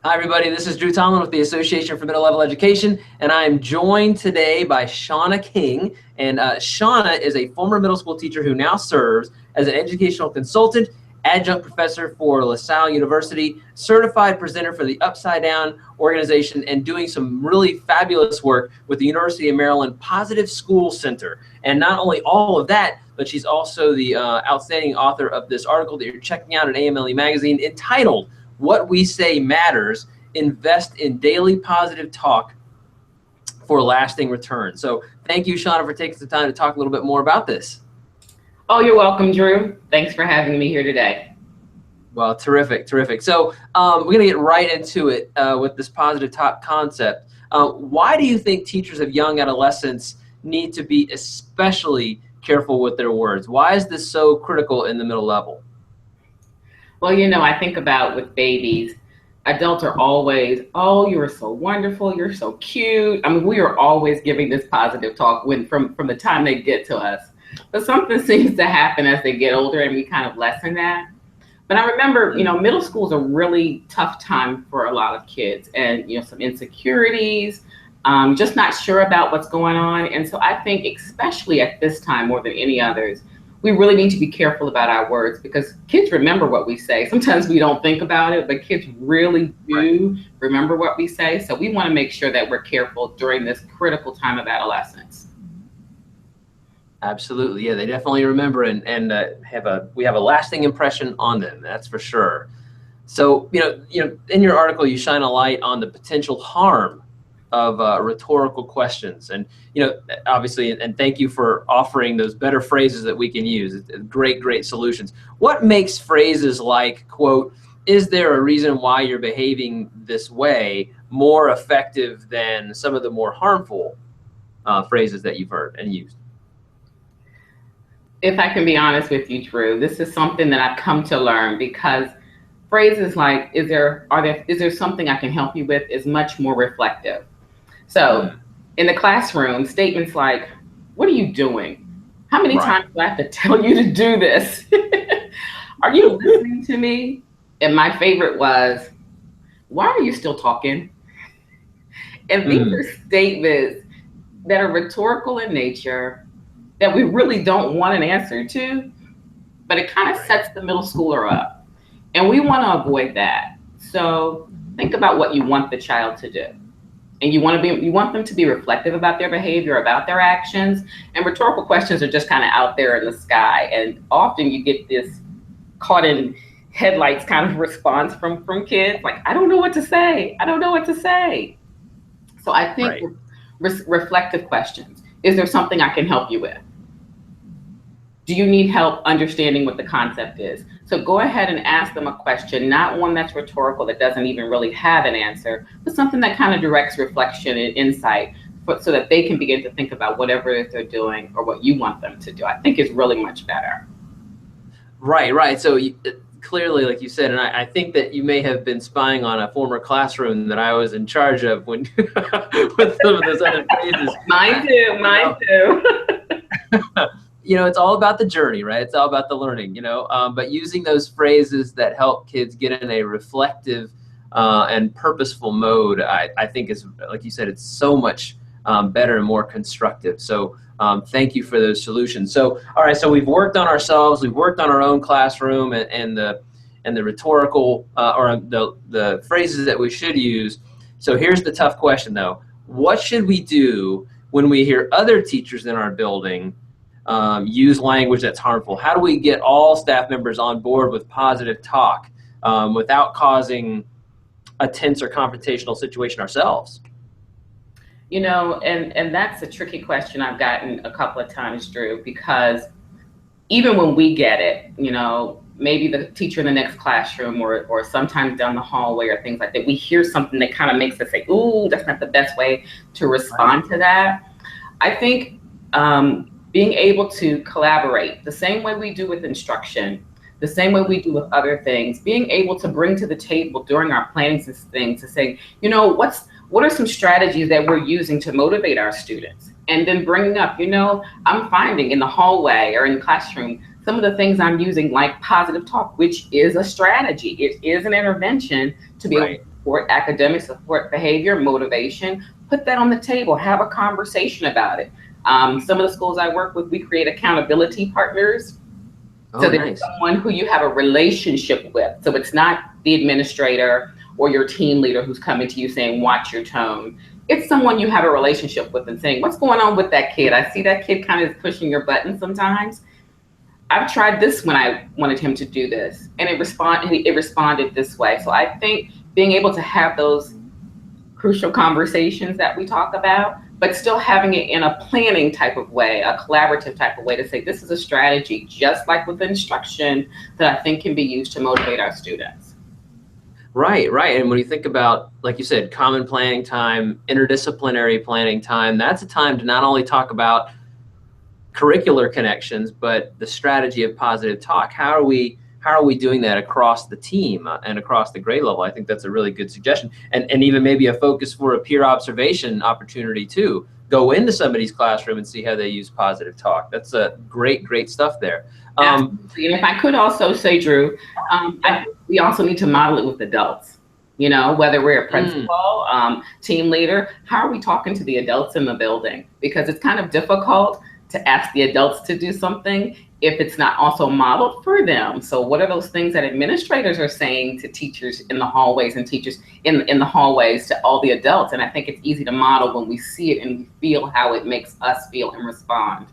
Hi, everybody. This is Drew Tomlin with the Association for Middle Level Education, and I am joined today by Shauna King. And Shauna is a former middle school teacher who now serves as an educational consultant, adjunct professor for LaSalle University, certified presenter for the Upside Down organization, and doing some really fabulous work with the University of Maryland Positive School Center. And not only all of that, but she's also the outstanding author of this article that you're checking out at AMLE magazine entitled "What We Say Matters, Invest in Daily Positive Talk for Lasting Return." So thank you, Shauna, for taking some time to talk a little bit more about this. Oh, you're welcome, Drew. Thanks for having me here today. Well, terrific, terrific. So we're going to get right into it with this positive talk concept. Why do you think teachers of young adolescents need to be especially careful with their words? Why is this so critical in the middle level? Well, I think about with babies, adults are always, oh, you're so wonderful, you're so cute. I mean, we are always giving this positive talk from the time they get to us. But something seems to happen as they get older and we kind of lessen that. But I remember, middle school is a really tough time for a lot of kids and, some insecurities, just not sure about what's going on. And so I think especially at this time more than any others, we really need to be careful about our words because kids remember what we say. Sometimes we don't think about it, but kids really do remember what we say. So we want to make sure that we're careful during this critical time of adolescence. Absolutely, yeah, they definitely remember and we have a lasting impression on them. That's for sure. So in your article, you shine a light on the potential harm of rhetorical questions, and obviously, and thank you for offering those better phrases that we can use. It's great solutions. What makes phrases like, quote, "Is there a reason why you're behaving this way," more effective than some of the more harmful phrases that you've heard and used? If I can be honest with you, Drew, this is something that I've come to learn because phrases like, is there something I can help you with, is much more reflective. So in the classroom, statements like, "What are you doing? How many times do I have to tell you to do this? Are you listening to me?" And my favorite was, "Why are you still talking?" And these are statements that are rhetorical in nature that we really don't want an answer to, but it kind of sets the middle schooler up. And we want to avoid that. So think about what you want the child to do. And you want them to be reflective about their behavior, about their actions. And rhetorical questions are just kind of out there in the sky. And often you get this caught in headlights kind of response from kids, like, "I don't know what to say. I don't know what to say." So I think reflective questions. Is there something I can help you with? Do you need help understanding what the concept is? So go ahead and ask them a question, not one that's rhetorical, that doesn't even really have an answer, but something that kind of directs reflection and insight so that they can begin to think about whatever they're doing or what you want them to do. I think is really much better. Right. So clearly, like you said, and I think that you may have been spying on a former classroom that I was in charge of when with some of those other phrases. Mine too. It's all about the journey, right? It's all about the learning, but using those phrases that help kids get in a reflective and purposeful mode, I think is, like you said, it's so much better and more constructive. So thank you for those solutions. So, all right, so we've worked on ourselves, we've worked on our own classroom and the rhetorical or the phrases that we should use. So here's the tough question though. What should we do when we hear other teachers in our building use language that's harmful? How do we get all staff members on board with positive talk without causing a tense or confrontational situation ourselves? And that's a tricky question I've gotten a couple of times, Drew, because even when we get it, maybe the teacher in the next classroom or sometimes down the hallway or things like that, we hear something that kind of makes us say, "Ooh, that's not the best way to respond to that." I think being able to collaborate the same way we do with instruction, the same way we do with other things, being able to bring to the table during our planning things to say, what are some strategies that we're using to motivate our students? And then bringing up, I'm finding in the hallway or in the classroom, some of the things I'm using, like positive talk, which is a strategy. It is an intervention to be able to support academics, support behavior, motivation. Put that on the table. Have a conversation about it. Some of the schools I work with, we create accountability partners. So Oh, there's nice. someone who you have a relationship with. So it's not the administrator or your team leader who's coming to you saying, watch your tone. It's someone you have a relationship with and saying, what's going on with that kid? I see that kid kind of pushing your button sometimes. I've tried this when I wanted him to do this, and it responded this way. So I think being able to have those crucial conversations that we talk about, but still having it in a planning type of way, a collaborative type of way to say, this is a strategy, just like with instruction, that I think can be used to motivate our students. Right, right. And when you think about, like you said, common planning time, interdisciplinary planning time, that's a time to not only talk about curricular connections, but the strategy of positive talk. How are we doing that across the team and across the grade level? I think that's a really good suggestion. And even maybe a focus for a peer observation opportunity too. Go into somebody's classroom and see how they use positive talk. That's a great stuff there. Absolutely. And if I could also say, Drew, I think we also need to model it with adults. You know, whether we're a principal, team leader, how are we talking to the adults in the building? Because it's kind of difficult to ask the adults to do something if it's not also modeled for them. So what are those things that administrators are saying to teachers in the hallways and teachers in the hallways to all the adults? And I think it's easy to model when we see it and we feel how it makes us feel and respond.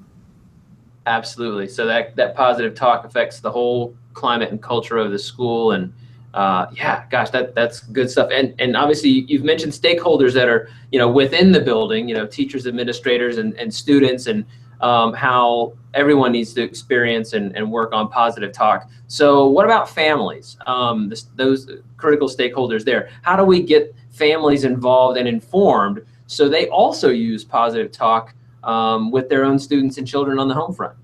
Absolutely. So that positive talk affects the whole climate and culture of the school. And yeah, gosh, that's good stuff. And obviously you've mentioned stakeholders that are, within the building, teachers, administrators, and students, and how everyone needs to experience and work on positive talk. So what about families? Those critical stakeholders there. How do we get families involved and informed so they also use positive talk with their own students and children on the home front?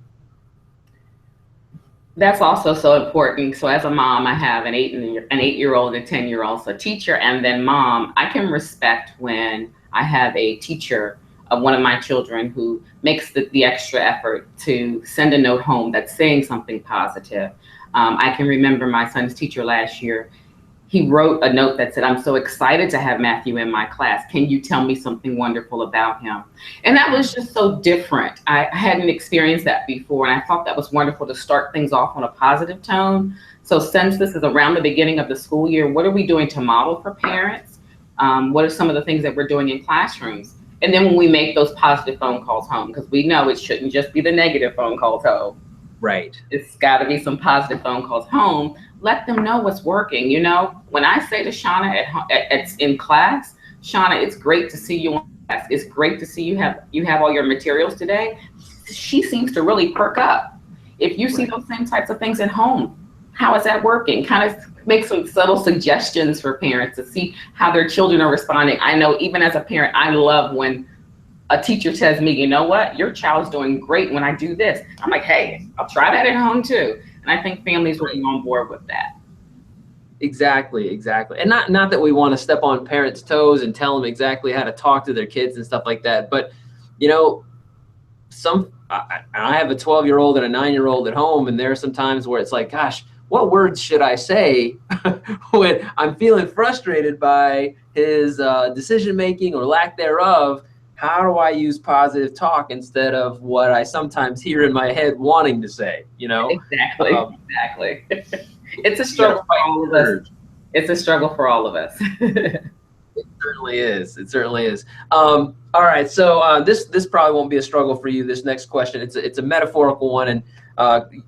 That's also so important. So as a mom, I have an 8-year-old and a 10-year-old, so teacher and then mom. I can respect when I have a teacher of one of my children who makes the extra effort to send a note home that's saying something positive. I can remember my son's teacher last year. He wrote a note that said, I'm so excited to have Matthew in my class. Can you tell me something wonderful about him? And that was just so different. I hadn't experienced that before, and I thought that was wonderful to start things off on a positive tone. So since this is around the beginning of the school year, what are we doing to model for parents? What are some of the things that we're doing in classrooms? And then when we make those positive phone calls home, because we know it shouldn't just be the negative phone calls home. Right. It's got to be some positive phone calls home. Let them know what's working. When I say to Shauna in class, Shauna, it's great to see you in class. It's great to see you have all your materials today. She seems to really perk up. If you see those same types of things at home, how is that working? Kind of make some subtle suggestions for parents to see how their children are responding. I know even as a parent, I love when a teacher tells me, you know what, your child's doing great when I do this. I'm like, hey, I'll try that at home too. And I think families will be on board with that. Exactly. And not that we want to step on parents' toes and tell them exactly how to talk to their kids and stuff like that. But, I have a 12-year-old and a 9-year-old at home, and there are some times where it's like, gosh, what words should I say when I'm feeling frustrated by his decision-making or lack thereof? How do I use positive talk instead of what I sometimes hear in my head wanting to say, Exactly. Exactly. It's a struggle for all of us. It's a struggle for all of us. It certainly is. All right. So this probably won't be a struggle for you. This next question, it's a metaphorical one, and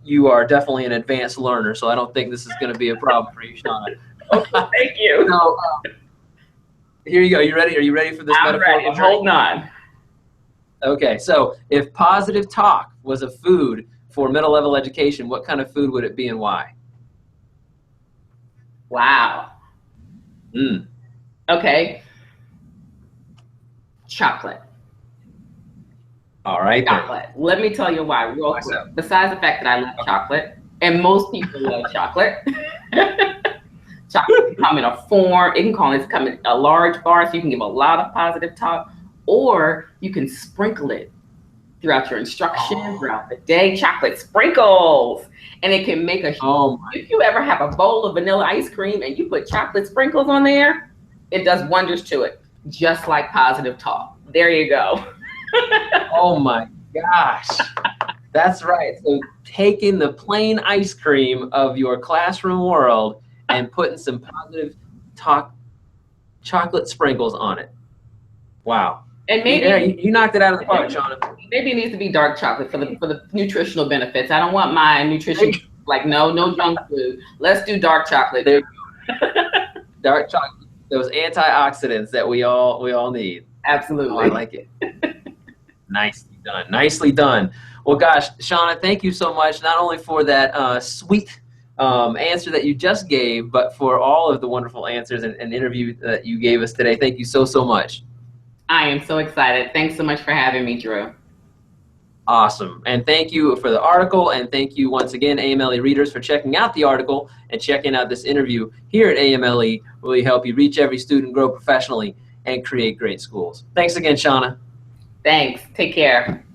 you are definitely an advanced learner, so I don't think this is going to be a problem for you, Shauna. Okay, thank you. So, here you go. You ready? Are you ready for this metaphorical journey? Hold on. Okay. So if positive talk was a food for middle level education, what kind of food would it be and why? Wow. Okay. Chocolate. All right. Chocolate. Let me tell you why. Real quick. Besides the fact that I love chocolate, and most people love chocolate. Chocolate can come in a form. It can come in a large bar, so you can give a lot of positive talk, or you can sprinkle it throughout your instruction, throughout the day. Chocolate sprinkles, and it can make a. If you ever have a bowl of vanilla ice cream and you put chocolate sprinkles on there, It does wonders to it, just like positive talk. There you go. Oh my gosh. That's right. So taking the plain ice cream of your classroom world and putting some positive talk chocolate sprinkles on it. Wow. And maybe Yeah, you knocked it out of the park, Shauna. maybe it needs to be dark chocolate for the nutritional benefits. I don't want my nutrition like no junk food. Let's do dark chocolate. There, dark chocolate, those antioxidants that we all need. Absolutely. Oh, I like it. Nicely done. Nicely done. Well, gosh, Shauna, thank you so much, not only for that sweet answer that you just gave, but for all of the wonderful answers and interview that you gave us today. Thank you so much. I am so excited. Thanks so much for having me, Drew. Awesome. And thank you for the article, and thank you once again, AMLE readers, for checking out the article and checking out this interview here at AMLE, where we help you reach every student, grow professionally, and create great schools. Thanks again, Shauna. Thanks. Take care.